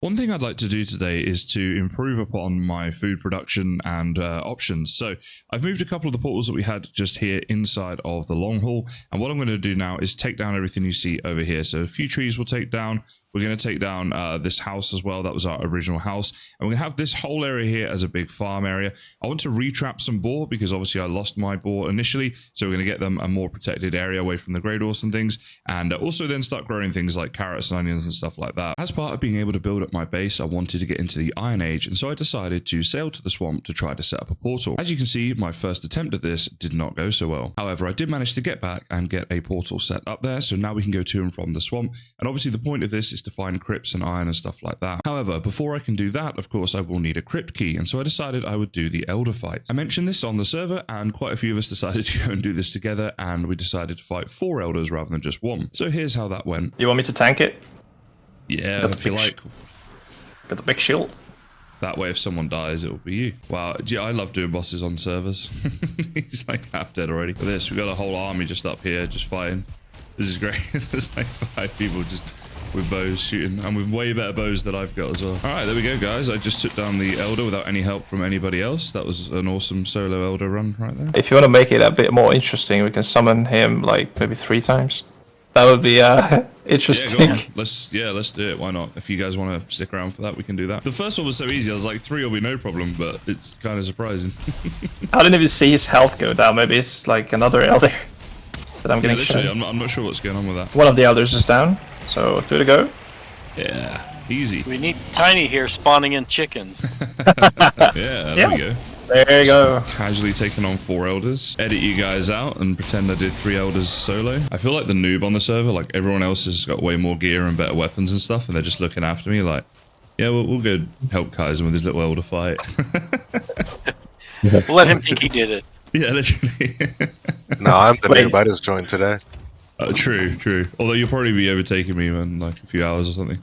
One thing I'd like to do today is to improve upon my food production and options. So I've moved a couple of the portals that we had just here inside of the long haul. And what I'm going to do now is take down everything you see over here. So a few trees we'll take down. We're going to take down this house as well. That was our original house. And we're going to have this whole area here as a big farm area. I want to retrap some boar because obviously I lost my boar initially. So we're going to get them a more protected area away from the grey dwarfs and things. And also then start growing things like carrots and onions and stuff like that. As part of being able to build up my base, I wanted to get into the Iron Age. And so I decided to sail to the swamp to try to set up a portal. As you can see, my first attempt at this did not go so well. However, I did manage to get back and get a portal set up there. So now we can go to and from the swamp. And obviously the point of this is to find crypts and iron and stuff like that. However, before I can do that, of course, I will need a crypt key. And so I decided I would do the Elder fight. I mentioned this on the server and quite a few of us decided to go and do this together. And we decided to fight 4 elders rather than just 1. So here's how that went. You want me to tank it? Yeah, if you like. Got the big shield. That way, if someone dies, it will be you. Wow, yeah, I love doing bosses on servers. He's like half dead already. For this, we've got a whole army just up here, just fighting. This is great. There's like 5 people just with bows shooting, and with way better bows that I've got as well. All right, there we go, guys. I just took down the Elder without any help from anybody else. That was an awesome solo Elder run right there. If you want to make it a bit more interesting, we can summon him like maybe 3 times. That would be interesting. Yeah, let's do it. Why not? If you guys want to stick around for that, we can do that. The first one was so easy. I was like, 3 will be no problem, but it's kind of surprising. I didn't even see his health go down. Maybe it's like another Elder that I'm getting literally, shown. I'm not sure what's going on with that. One of the Elders is down, so 2 to go. Yeah, easy. We need Tiny here spawning in chickens. Yeah, there we go. There you go. Casually taking on 4 elders. Edit you guys out and pretend I did 3 elders solo. I feel like the noob on the server. Like everyone else has got way more gear and better weapons and stuff, and they're just looking after me like, yeah, we'll go help Kaiser with his little elder fight. We'll let him think he did it. Yeah, literally. No, I'm the noob. I just joined today. True. Although you'll probably be overtaking me in like a few hours or something.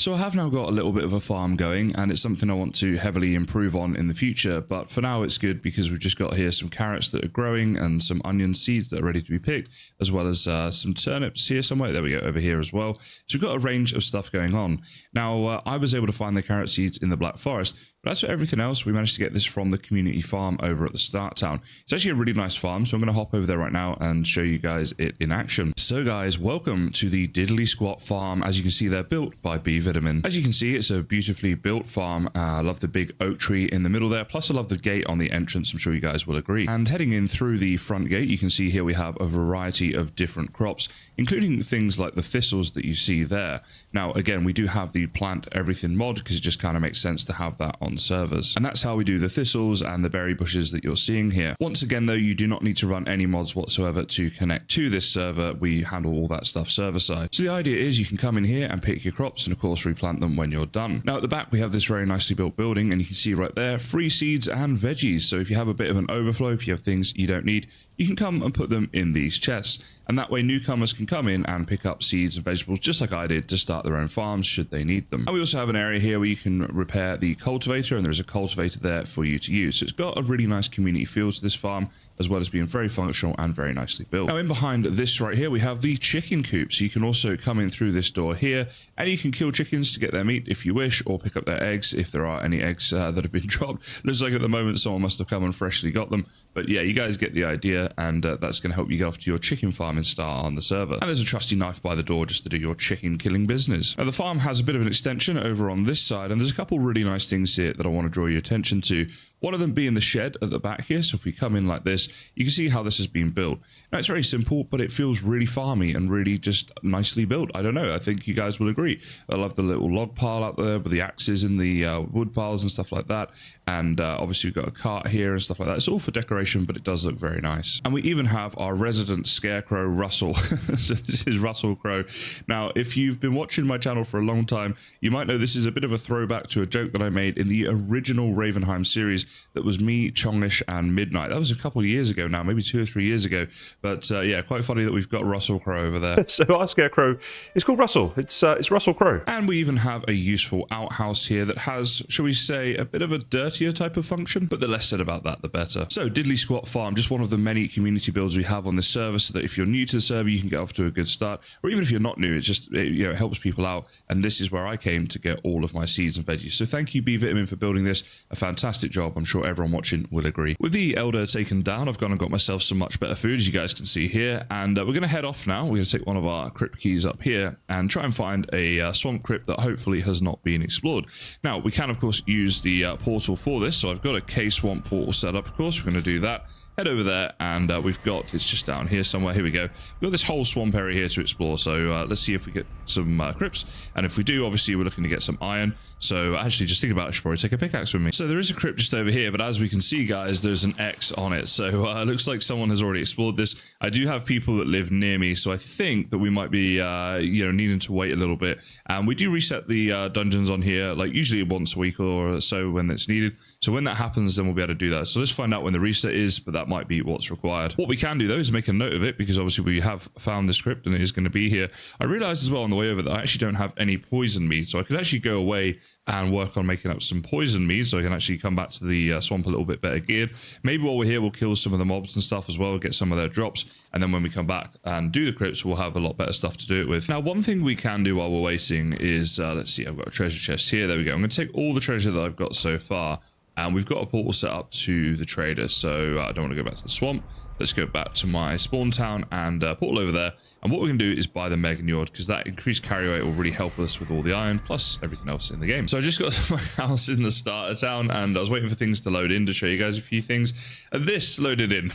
So I have now got a little bit of a farm going, and it's something I want to heavily improve on in the future. But for now, it's good because we've just got here some carrots that are growing and some onion seeds that are ready to be picked, as well as some turnips here somewhere. There we go, over here as well. So we've got a range of stuff going on. Now, I was able to find the carrot seeds in the Black Forest, but as for everything else, we managed to get this from the community farm over at the Start Town. It's actually a really nice farm, so I'm going to hop over there right now and show you guys it in action. So guys, welcome to the Diddly Squat farm. As you can see, they're built by BIEBER. As you can see, it's a beautifully built farm. I love the big oak tree in the middle there, plus I love the gate on the entrance. I'm sure you guys will agree. And heading in through the front gate, you can see here we have a variety of different crops, including things like the thistles that you see there. Now, again, we do have the plant everything mod because it just kind of makes sense to have that on servers. And that's how we do the thistles and the berry bushes that you're seeing here. Once again, though, you do not need to run any mods whatsoever to connect to this server. We handle all that stuff server side. So the idea is you can come in here and pick your crops and of course replant them when you're done. Now at the back we have this very nicely built building, and you can see right there free seeds and veggies. So if you have a bit of an overflow, if you have things you don't need, you can come and put them in these chests, and that way newcomers can come in and pick up seeds and vegetables just like I did to start their own farms should they need them. And we also have an area here where you can repair the cultivator, and there's a cultivator there for you to use. So it's got a really nice community feel to this farm, as well as being very functional and very nicely built. Now in behind this right here we have the chicken coop, so you can also come in through this door here and you can kill chickens to get their meat if you wish, or pick up their eggs if there are any eggs that have been dropped. Looks like at the moment someone must have come and freshly got them, but yeah, you guys get the idea, and that's going to help you get off to your chicken farm and start on the server. And there's a trusty knife by the door just to do your chicken killing business. Now the farm has a bit of an extension over on this side, and there's a couple really nice things here that I want to draw your attention to. One of them being the shed at the back here. So if we come in like this, you can see how this has been built. Now it's very simple, but it feels really farmy and really just nicely built. I don't know, I think you guys will agree. I love the little log pile out there with the axes and the wood piles and stuff like that. And obviously we've got a cart here and stuff like that. It's all for decoration, but it does look very nice. And we even have our resident scarecrow, Russell. So this is Russell Crowe. Now, if you've been watching my channel for a long time, you might know this is a bit of a throwback to a joke that I made in the original Ravenheim series, that was me, Chongish, and Midnight. That was a couple of years ago now, maybe 2 or 3 years ago. But yeah, quite funny that we've got Russell Crowe over there. So our scarecrow is called Russell. It's Russell Crowe. And we even have a useful outhouse here that has, shall we say, a bit of a dirtier type of function, but the less said about that, the better. So Diddly Squat Farm, just one of the many community builds we have on this server, so that if you're new to the server, you can get off to a good start, or even if you're not new, it's just, it helps people out. And this is where I came to get all of my seeds and veggies. So thank you, B-Vitamin, for building this. A fantastic job. I'm sure everyone watching will agree. With the Elder taken down, I've gone and got myself some much better food, as you guys can see here. And we're going to head off now. We're going to take one of our crypt keys up here and try and find a swamp crypt that hopefully has not been explored. Now, we can, of course, use the portal for this. So I've got a K-Swamp portal set up, of course. We're going to do that. Head over there, and we've got, it's just down here somewhere. Here we go. We've got this whole swamp area here to explore. So let's see if we get some crypts. And if we do, obviously, we're looking to get some iron. So actually, just think about it, I should probably take a pickaxe with me. So there is a crypt just over here, but as we can see, guys, there's an X on it. So it looks like someone has already explored this. I do have people that live near me, so I think that we might be, needing to wait a little bit. And we do reset the dungeons on here, like usually once a week or so when it's needed. So when that happens, then we'll be able to do that. So let's find out when the reset is, but that might be what's required. What we can do though is make a note of it, because obviously we have found this crypt and it is going to be here. I realized as well on the way over that I actually don't have any poison mead, so I could actually go away and work on making up some poison mead so I can actually come back to the swamp a little bit better geared. Maybe while we're here we'll kill some of the mobs and stuff as well, get some of their drops, and then when we come back and do the crypts we'll have a lot better stuff to do it with. Now, one thing we can do while we're waiting is, let's see, I've got a treasure chest here. There we go. I'm going to take all the treasure that I've got so far, and we've got a portal set up to the trader, so I don't want to go back to the swamp. Let's go back to my spawn town and portal over there. And what we're going to do is buy the Mega Njord, because that increased carry rate will really help us with all the iron, plus everything else in the game. So I just got to my house in the starter town, and I was waiting for things to load in to show you guys a few things. And this loaded in.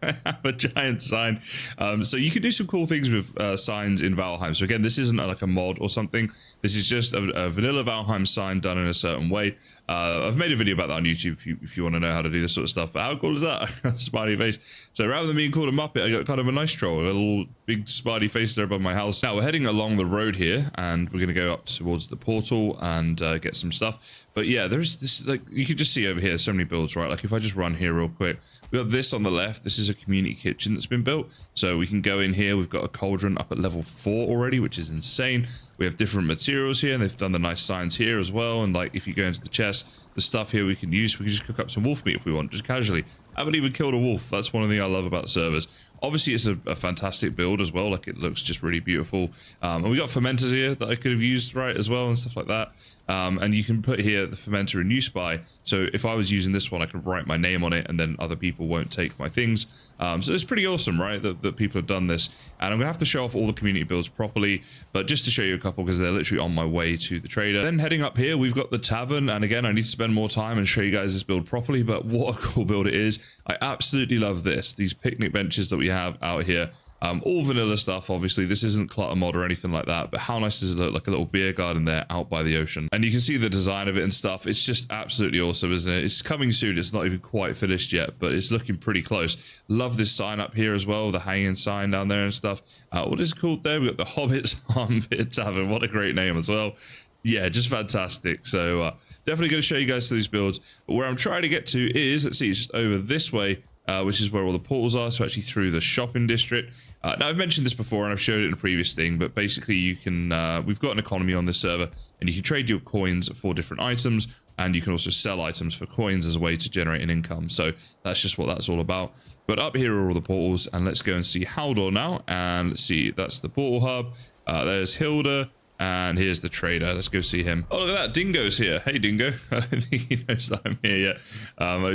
I have a giant sign. So you can do some cool things with signs in Valheim. So again, this isn't like a mod or something. This is just a vanilla Valheim sign done in a certain way. I've made a video about that on YouTube if you want to know how to do this sort of stuff. But how cool is that? Smiley face. So rather than being called a Muppet, I got kind of a nice troll, a little big smiley face there above my house. Now we're heading along the road here, and we're going to go up towards the portal and get some stuff. But yeah, there's this, like, you can just see over here, so many builds, right? Like if I just run here real quick, we got this on the left. This is a community kitchen that's been built. So we can go in here. We've got a cauldron up at level 4 already, which is insane. We have different materials here, and they've done the nice signs here as well. And like, if you go into the chest, the stuff here we can use, we can just cook up some wolf meat if we want, just casually. I haven't even killed a wolf. That's one thing I love about servers. Obviously, it's a fantastic build as well. Like, it looks just really beautiful. And we got fermenters here that I could have used, right, as well, and stuff like that. And you can put here the fermenter in USpy. So if I was using this one, I could write my name on it, and then other people won't take my things. So it's pretty awesome, right, that people have done this. And I'm going to have to show off all the community builds properly, but just to show you a couple, because they're literally on my way to the trader. Then heading up here, we've got the tavern. And again, I need to spend more time and show you guys this build properly, but what a cool build it is. I absolutely love this. These picnic benches that we have out here. All vanilla stuff, obviously. This isn't clutter mod or anything like that, but how nice does it look? Like a little beer garden there out by the ocean. And you can see the design of it and stuff. It's just absolutely awesome, isn't it? It's coming soon. It's not even quite finished yet, but it's looking pretty close. Love this sign up here as well, the hanging sign down there and stuff. What is it called there? We've got the Hobbit's Armpit Tavern. What a great name as well. Yeah, just fantastic. So definitely going to show you guys these builds. But where I'm trying to get to is, let's see, it's just over this way, which is where all the portals are, so actually through the shopping district. Now, I've mentioned this before, and I've showed it in a previous thing, but basically you can, we've got an economy on this server, and you can trade your coins for different items, and you can also sell items for coins as a way to generate an income. So that's just what that's all about. But up here are all the portals, and let's go and see Haldor now, and let's see, that's the portal hub. There's Hilda. And here's the trader. Let's go see him. Oh, look at that. Dingo's here. Hey, Dingo. I don't think he knows that I'm here yet.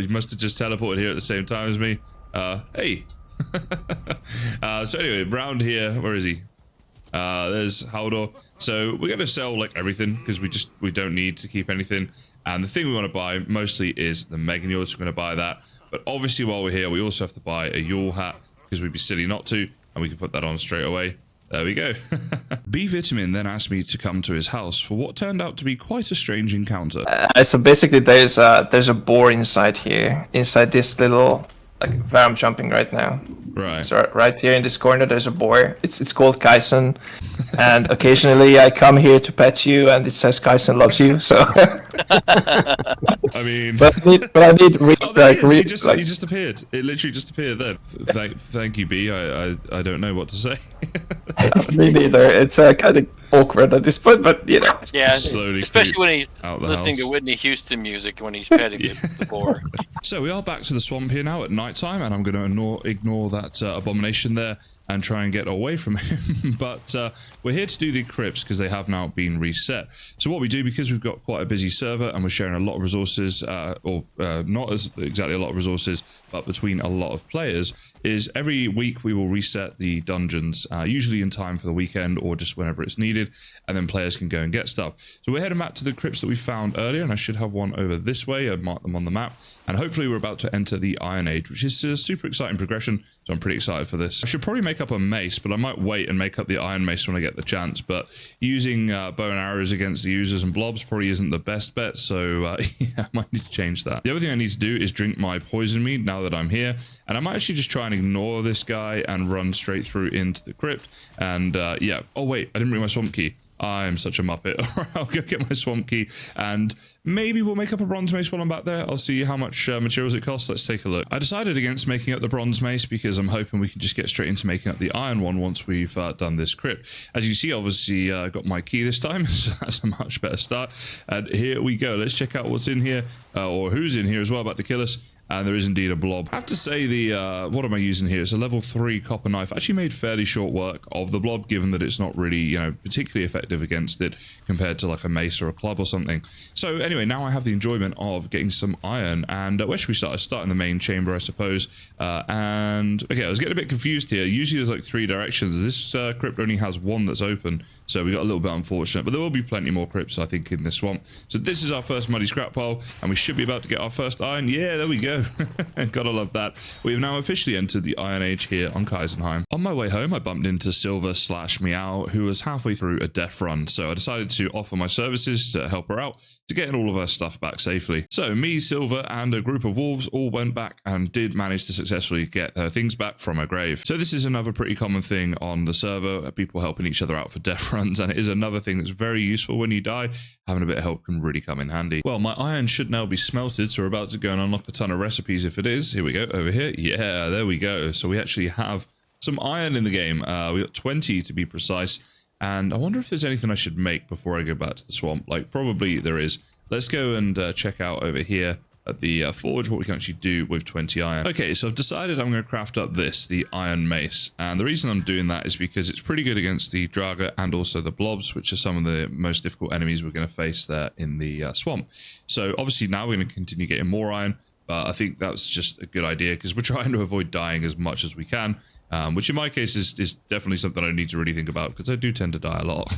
He must have just teleported here at the same time as me. Hey. So anyway, round here, where is he? There's Haldor. So we're going to sell like everything, because we don't need to keep anything. And the thing we want to buy mostly is the Mega Njord, so we're going to buy that. But obviously while we're here, we also have to buy a Yule hat, because we'd be silly not to. And we can put that on straight away. There we go. B-Vitamin then asked me to come to his house for what turned out to be quite a strange encounter. So basically there's a boar inside here, inside this little like where I'm jumping right now. Right. So right here in this corner, there's a boar. It's called Kaisen, and occasionally I come here to pet you, and it says Kaisen loves you. So, I mean, but I need oh, there he is. He just appeared. It literally just appeared then. Thank you, B. I don't know what to say. Me neither. It's kind of awkward at this point, but you know. Yeah, Slowly especially when he's out the listening house. to Whitney Houston music when he's petting the boar. So we are back to the swamp here now at night time, and I'm going to ignore that abomination there and try and get away from him. But we're here to do the crypts because they have now been reset. So what we do, because we've got quite a busy server and we're sharing a lot of resources, or not as exactly a lot of resources, but between a lot of players, is every week we will reset the dungeons, usually in time for the weekend or just whenever it's needed, and then players can go and get stuff. So we're heading back to the crypts that we found earlier, and I should have one over this way. I've marked them on the map, and hopefully we're about to enter the Iron Age, which is a super exciting progression, so I'm pretty excited for this. I should probably make up a mace, but I might wait and make up the Iron Mace when I get the chance, but using bow and arrows against the users and blobs probably isn't the best bet, so yeah, I might need to change that. The other thing I need to do is drink my poison mead now that I'm here, and I might actually just try and ignore this guy and run straight through into the crypt, and yeah. Oh wait, I didn't bring my swamp key. I'm such a muppet. All right, I'll go get my swamp key, and maybe we'll make up a bronze mace while I'm back there. I'll see how much materials it costs. Let's take a look. I decided against making up the bronze mace because I'm hoping we can just get straight into making up the iron one once we've done this crypt. As you see, obviously, I got my key this time, so that's a much better start. And here we go. Let's check out what's in here, or who's in here as well, about to kill us. And there is indeed a blob. I have to say the, what am I using here? It's a level 3 copper knife. Actually made fairly short work of the blob, given that it's not really, you know, particularly effective against it compared to like a mace or a club or something. So anyway, now I have the enjoyment of getting some iron. And where should we start? I start in the main chamber, I suppose. And okay, I was getting a bit confused here. Usually there's like 3 directions. This crypt only has 1 that's open. So we got a little bit unfortunate, but there will be plenty more crypts, I think, in this swamp. So this is our first muddy scrap pile, and we should be about to get our first iron. Yeah, there we go. Gotta love that. We have now officially entered the Iron Age here on Kaisenheim. On my way home, I bumped into Silver/Meow, who was halfway through a death run, so I decided to offer my services to help her out to get all of her stuff back safely. So me, Silver, and a group of wolves all went back and did manage to successfully get her things back from her grave. So this is another pretty common thing on the server, people helping each other out for death runs, and it is another thing that's very useful when you die. Having a bit of help can really come in handy. Well, my iron should now be smelted, so we're about to go and unlock a ton of recipes if it is. Here we go, over here. Yeah, there we go. So we actually have some iron in the game. We got 20 to be precise. And I wonder if there's anything I should make before I go back to the swamp. Like, probably there is. Let's go and check out over here at the forge what we can actually do with 20 iron. Okay, so I've decided I'm going to craft up this, the iron mace. And the reason I'm doing that is because it's pretty good against the Draga and also the blobs, which are some of the most difficult enemies we're going to face there in the swamp. So obviously now we're going to continue getting more iron. But I think that's just a good idea because we're trying to avoid dying as much as we can, which in my case is definitely something I need to really think about because I do tend to die a lot.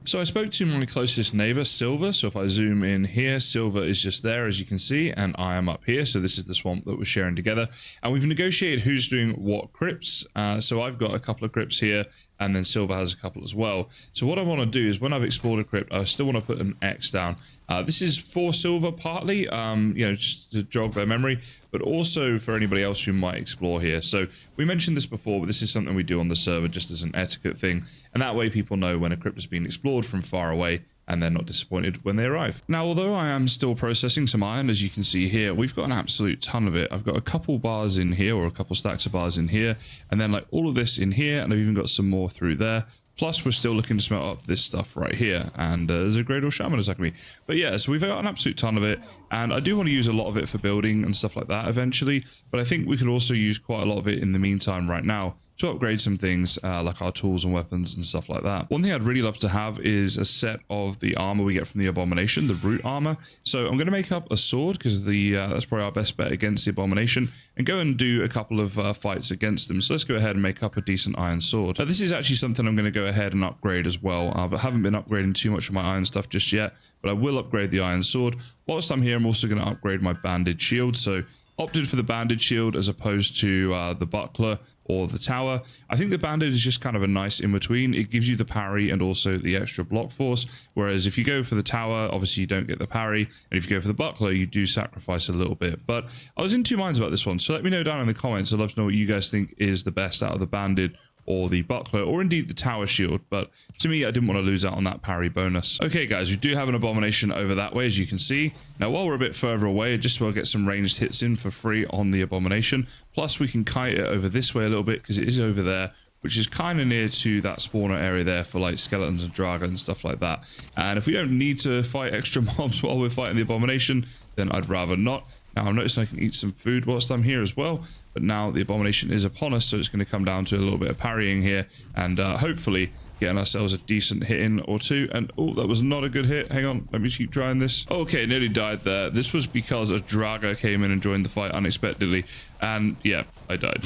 So I spoke to my closest neighbor, Silver. So if I zoom in here, Silver is just there, as you can see, and I am up here. So this is the swamp that we're sharing together. And we've negotiated who's doing what crypts. So I've got a couple of crypts here, and then Silver has a couple as well. So what I want to do is when I've explored a crypt, I still want to put an X down. This is for Silver partly, you know, just to jog their memory, but also for anybody else who might explore here. So we mentioned this before, but this is something we do on the server just as an etiquette thing. And that way people know when a crypt has been explored from far away and they're not disappointed when they arrive. Now, although I am still processing some iron, as you can see here, we've got an absolute ton of it. I've got a couple bars in here, or a couple stacks of bars in here, and then like all of this in here, and I've even got some more through there. Plus, we're still looking to smelt up this stuff right here, and there's a great old shaman attacking me. But yeah, so we've got an absolute ton of it, and I do want to use a lot of it for building and stuff like that eventually, but I think we could also use quite a lot of it in the meantime right now to upgrade some things like our tools and weapons and stuff like that. One thing I'd really love to have is a set of the armor we get from the Abomination, the root armor. So I'm going to make up a sword because that's probably our best bet against the Abomination, and go and do a couple of fights against them. So let's go ahead and make up a decent iron sword. Now, this is actually something I'm going to go ahead and upgrade as well. I haven't been upgrading too much of my iron stuff just yet, but I will upgrade the iron sword. Whilst I'm here, I'm also going to upgrade my banded shield. So opted for the banded shield as opposed to the buckler or the tower. I think the banded is just kind of a nice in between. It gives you the parry and also the extra block force, whereas if you go for the tower, obviously you don't get the parry, and if you go for the buckler, you do sacrifice a little bit. But I was in two minds about this one, so let me know down in the comments. I'd love to know what you guys think is the best out of the banded or the buckler, or indeed the tower shield. But to me, I didn't want to lose out on that parry bonus. Okay guys, we do have an Abomination over that way, as you can see. Now while we're a bit further away, just will get some ranged hits in for free on the Abomination. Plus we can kite it over this way a little bit, because it is over there, which is kind of near to that spawner area there for like skeletons and dragon and stuff like that. And if we don't need to fight extra mobs while we're fighting the Abomination, then I'd rather not. Now I'm noticing I can eat some food whilst I'm here as well, but now the Abomination is upon us, so it's going to come down to a little bit of parrying here, and hopefully getting ourselves a decent hit in or two. And oh, that was not a good hit. Hang on, let me keep trying this. Okay, nearly died there. This was because a Draga came in and joined the fight unexpectedly, and yeah, I died.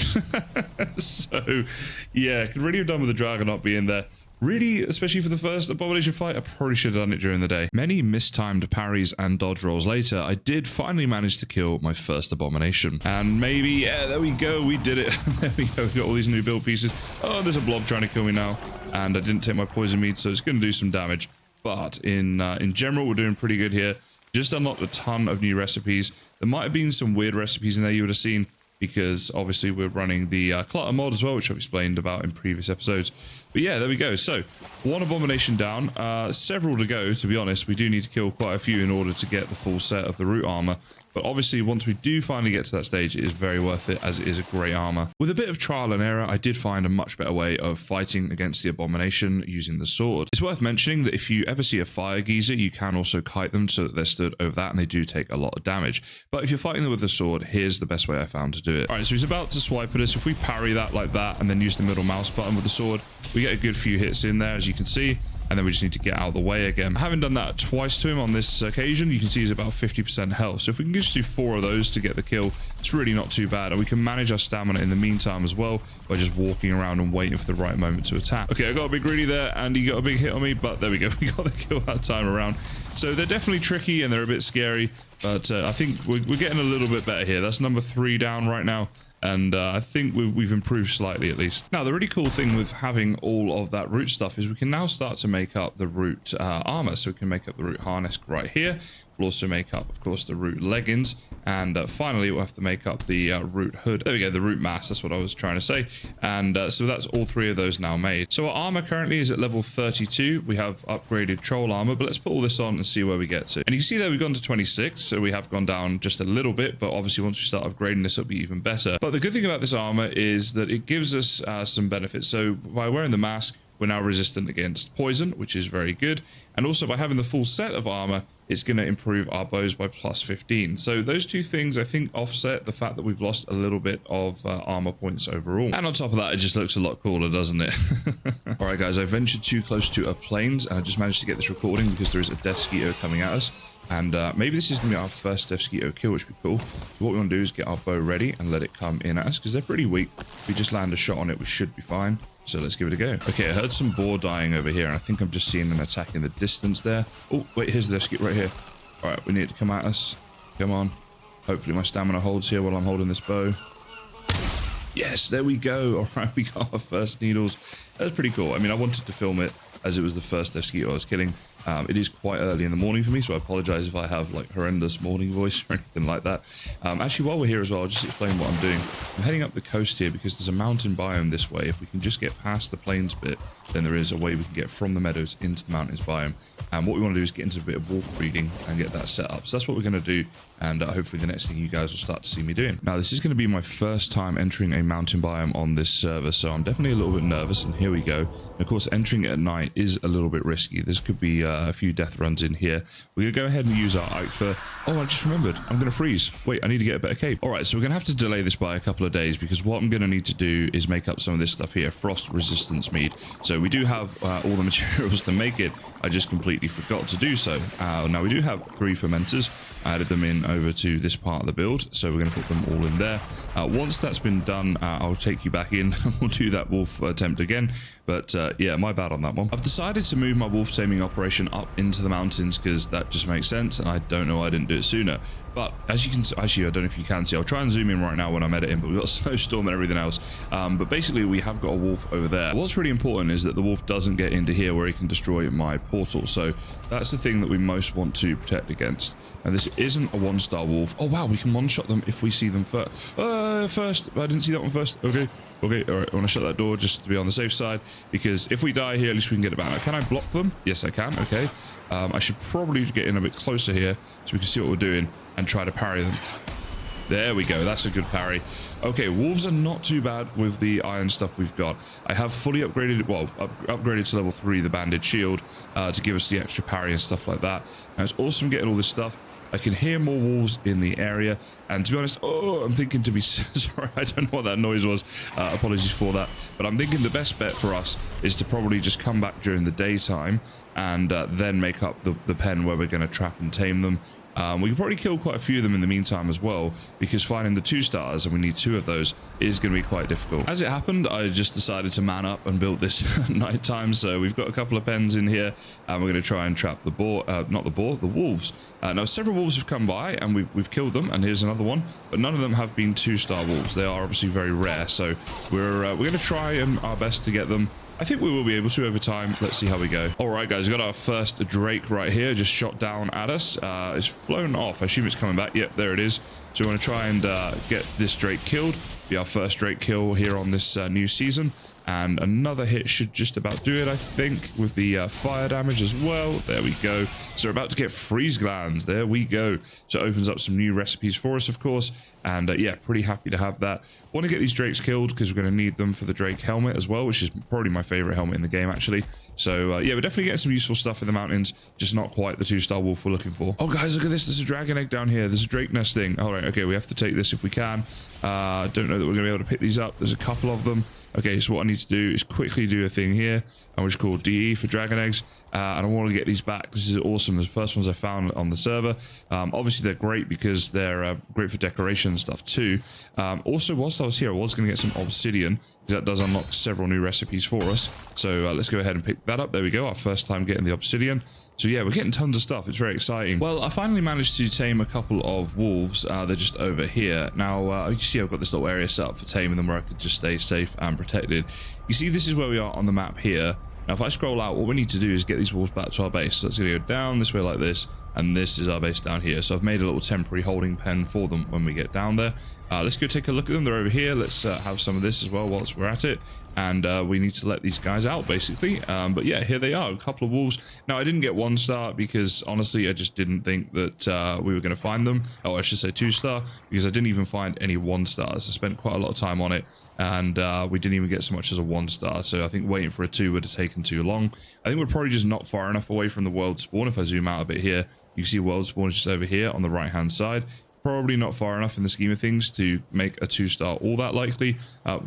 So yeah, could really have done with the Draga not being there. Really, especially for the first Abomination fight, I probably should have done it during the day. Many mistimed parries and dodge rolls later, I did finally manage to kill my first Abomination. And maybe, yeah, there we go, we did it. There we go, we got all these new build pieces. Oh, there's a blob trying to kill me now. And I didn't take my poison mead, so it's going to do some damage. But in general, we're doing pretty good here. Just unlocked a ton of new recipes. There might have been some weird recipes in there you would have seen, because obviously we're running the clutter mod as well, which I've explained about in previous episodes. But yeah, there we go. So one Abomination down, several to go, to be honest. We do need to kill quite a few in order to get the full set of the root armor. But obviously, once we do finally get to that stage, it is very worth it, as it is a great armor. With a bit of trial and error, I did find a much better way of fighting against the Abomination using the sword. It's worth mentioning that if you ever see a fire geyser, you can also kite them so that they're stood over that, and they do take a lot of damage. But if you're fighting them with the sword, here's the best way I found to do it. All right, so he's about to swipe at us. If we parry that like that, and then use the middle mouse button with the sword, we get a good few hits in there, as you can see. And then we just need to get out of the way again. Having done that twice to him on this occasion, you can see he's about 50% health. So if we can just do 4 of those to get the kill, it's really not too bad. And we can manage our stamina in the meantime as well by just walking around and waiting for the right moment to attack. Okay, I got a bit greedy there, and he got a big hit on me, but there we go. We got the kill that time around. So they're definitely tricky and they're a bit scary, but I think we're getting a little bit better here. That's number 3 down right now. And I think we've improved slightly at least. Now, the really cool thing with having all of that root stuff is we can now start to make up the root armor. So we can make up the root harness right here. We'll also make up, of course, the root leggings. And finally, we'll have to make up the root hood. There we go, the root mask. That's what I was trying to say. And so that's all 3 of those now made. So our armor currently is at level 32. We have upgraded troll armor, but let's put all this on and see where we get to. And you can see there we've gone to 26. So we have gone down just a little bit, but obviously once we start upgrading this, it'll be even better. But the good thing about this armor is that it gives us some benefits. So by wearing the mask, we're now resistant against poison, which is very good. And also by having the full set of armor, it's going to improve our bows by plus 15. So those 2 things, I think, offset the fact that we've lost a little bit of armor points overall. And on top of that, it just looks a lot cooler, doesn't it? All right, guys, I ventured too close to a plains, and I just managed to get this recording because there is a death skeeto coming at us. And maybe this is going to be our first death skeeto kill, which would be cool. So what we want to do is get our bow ready and let it come in at us, because they're pretty weak. If we just land a shot on it, we should be fine. So let's give it a go. Okay, I heard some boar dying over here, and I think I'm just seeing an attack in the distance there. Oh, wait, here's the death skeeto right here. All right, we need to come at us. Come on. Hopefully my stamina holds here while I'm holding this bow. Yes, there we go. All right, we got our first needles. That's pretty cool. I mean, I wanted to film it as it was the first death skeeto I was killing. It is quite early in the morning for me, so I apologize if I have like horrendous morning voice or anything like that. Actually, while we're here as well, I'll just explain what I'm doing. I'm heading up the coast here because there's a mountain biome this way. If we can just get past the plains bit, then there is a way we can get from the meadows into the mountains biome. And what we want to do is get into a bit of wolf breeding and get that set up. So that's what we're going to do, and hopefully the next thing you guys will start to see me doing. Now, this is going to be my first time entering a mountain biome on this server, so I'm definitely a little bit nervous, and here we go. And of course, entering it at night is a little bit risky. This could be a few death runs in here. We're going to go ahead and use our Eikther. Oh, I just remembered. I'm going to freeze. Wait, I need to get a better cape. All right, so we're going to have to delay this by a couple of days, because what I'm going to need to do is make up some of this stuff here, frost resistance mead. So we do have all the materials to make it. I just completely forgot to do so. Now, we do have 3 fermenters. I added them in over to this part of the build, so we're going to put them all in there. Once that's been done, I'll take you back in and we'll do that wolf attempt again. But yeah, my bad on that one. I've decided to move my wolf taming operation up into the mountains because that just makes sense, and I don't know why I didn't do it sooner. But as you can actually, I don't know if you can see, I'll try and zoom in right now when I'm editing, but we've got a snowstorm and everything else. But basically we have got a wolf over there. What's really important is that the wolf doesn't get into here where he can destroy my portal. So that's the thing that we most want to protect against. Now this isn't a 1-star wolf. Oh wow, we can one-shot them if we see them first. First, I didn't see that one first. Okay, all right, I want to shut that door just to be on the safe side, because if we die here, at least we can get it back. Now, can I block them? Yes, I can. Okay. I should probably get in a bit closer here so we can see what we're doing and try to parry them. There we go. That's a good parry. Okay, wolves are not too bad with the iron stuff we've got. I have fully upgraded, well, upgraded to level 3 the banded shield to give us the extra parry and stuff like that. Now it's awesome getting all this stuff. I can hear more wolves in the area, and to be honest, I'm thinking to be sorry, I don't know what that noise was. Apologies for that, but I'm thinking the best bet for us is to probably just come back during the daytime and then make up the pen where we're going to trap and tame them. We can probably kill quite a few of them in the meantime as well, because finding the 2-stars, and we need 2 of those, is going to be quite difficult. As it happened, I just decided to man up and build this at night time, so we've got a couple of pens in here, and we're going to try and trap the boar, not the boar, the wolves. Now several wolves have come by, and we've killed them, and here's another one, but none of them have been 2-star wolves. They are obviously very rare, so we're going to try our best to get them. I think we will be able to over time. Let's see how we go. All right, guys, we've got our first drake right here, just shot down at us. It's flown off. I assume it's coming back. Yep, there it is. So we want to try and get this drake killed. Be our first drake kill here on this new season. And another hit should just about do it, I think, with the fire damage as well. There we go. So we're about to get freeze glands. There we go. So it opens up some new recipes for us, of course. And yeah, pretty happy to have that. Want to get these drakes killed because we're going to need them for the drake helmet as well, which is probably my favorite helmet in the game, actually. So yeah, we're definitely getting some useful stuff in the mountains, just not quite the 2-star wolf we're looking for. Oh, guys, look at this. There's a dragon egg down here. There's a drake nest thing. All right, okay, we have to take this if we can. Don't know that we're going to be able to pick these up. There's a couple of them. Okay, so what I need to do is quickly do a thing here, which is called DE for dragon eggs, and I want to get these back. This is awesome. The first ones I found on the server. Obviously, they're great because they're great for decoration and stuff too. Also, whilst I was here, I was going to get some obsidian, because that does unlock several new recipes for us. So let's go ahead and pick that up. There we go, our first time getting the obsidian. So yeah, we're getting tons of stuff. It's very exciting. Well, I finally managed to tame a couple of wolves. They're just over here. Now, you see I've got this little area set up for taming them where I could just stay safe and protected. You see, this is where we are on the map here. Now, if I scroll out, what we need to do is get these wolves back to our base. So it's going to go down this way like this, and this is our base down here. So I've made a little temporary holding pen for them when we get down there. Let's go take a look at them. They're over here. Let's have some of this as well whilst we're at it. And we need to let these guys out, basically. But yeah, here they are, a couple of wolves. Now, I didn't get 1-star because, honestly, I just didn't think that we were going to find them. Oh, I should say 2-star, because I didn't even find any 1-stars. I spent quite a lot of time on it, and we didn't even get so much as a 1-star. So I think waiting for a 2 would have taken too long. I think we're probably just not far enough away from the world spawn. If I zoom out a bit here, you can see world spawn is just over here on the right-hand side. Probably not far enough in the scheme of things to make a 2-star all that likely.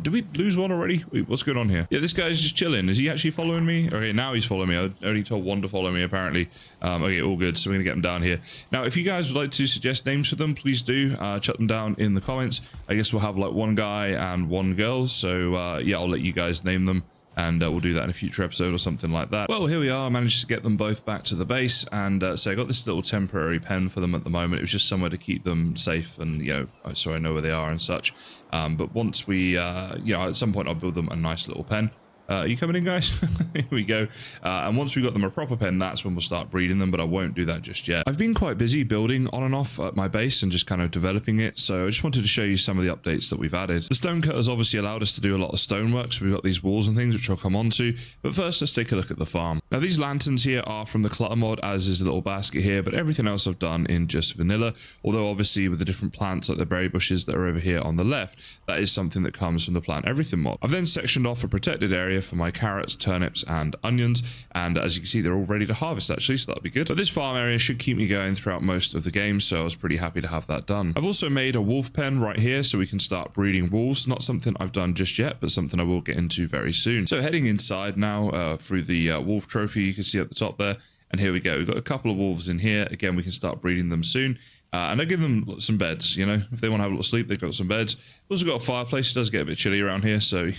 Did we lose one already? Wait, what's going on here? Yeah, this guy's just chilling. Is he actually following me? Okay, now he's following me. I only told one to follow me, apparently. Okay, all good. So we're going to get him down here. Now, if you guys would like to suggest names for them, please do. Chuck them down in the comments. I guess we'll have like one guy and one girl. So yeah, I'll let you guys name them. And we'll do that in a future episode or something like that. Well, here we are. I managed to get them both back to the base. And so I got this little temporary pen for them at the moment. It was just somewhere to keep them safe and, you know, so I know where they are and such. But once we, you know, at some point I'll build them a nice little pen. Are you coming in, guys? Here we go. And once we got them a proper pen, that's when we'll start breeding them, but I won't do that just yet. I've been quite busy building on and off at my base and just kind of developing it, so I just wanted to show you some of the updates that we've added. The stone cutter's obviously allowed us to do a lot of stonework, so we've got these walls and things, which I'll come on to. But first, let's take a look at the farm. Now, these lanterns here are from the clutter mod, as is the little basket here, but everything else I've done in just vanilla, although obviously with the different plants like the berry bushes that are over here on the left, that is something that comes from the plant everything mod. I've then sectioned off a protected area for my carrots, turnips and onions, and as you can see, they're all ready to harvest actually, so that'll be good. But this farm area should keep me going throughout most of the game, so I was pretty happy to have that done. I've also made a wolf pen right here so we can start breeding wolves. Not something I've done just yet, but something I will get into very soon. So heading inside now through the wolf trophy, you can see at the top there, And here we go. We've got a couple of wolves in here. Again, we can start breeding them soon. And I give them some beds, you know, if they want to have a little sleep, they've got some beds. We've also got a fireplace. It does get a bit chilly around here, so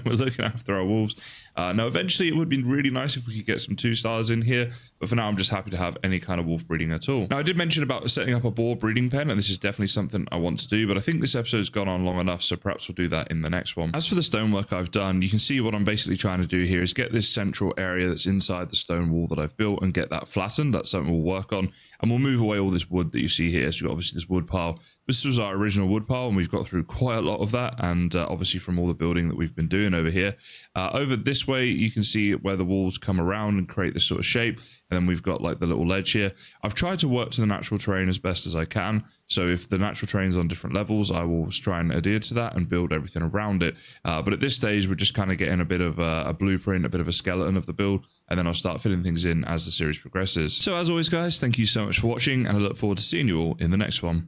we're looking after our wolves. Now, eventually, it would be really nice if we could get some 2-stars in here, but for now, I'm just happy to have any kind of wolf breeding at all. Now, I did mention about setting up a boar breeding pen, and this is definitely something I want to do, but I think this episode's gone on long enough, so perhaps we'll do that in the next one. As for the stonework I've done, you can see what I'm basically trying to do here is get this central area that's inside the stone wall that I've built and get that flattened. That's something we'll work on, and we'll move away all this wood that you see here. So you've got obviously this wood pile. This was our original wood pile, and we've got through quite a lot of that, and obviously from all the building that we've been doing over here. Over this way, you can see where the walls come around and create this sort of shape, and then we've got like the little ledge here. I've tried to work to the natural terrain as best as I can, so if the natural terrain's on different levels, I will try and adhere to that and build everything around it. But at this stage, we're just kind of getting a bit of a blueprint, a bit of a skeleton of the build, and then I'll start filling things in as the series progresses. So as always, guys, thank you so much for watching, and I look forward to seeing you all in the next one.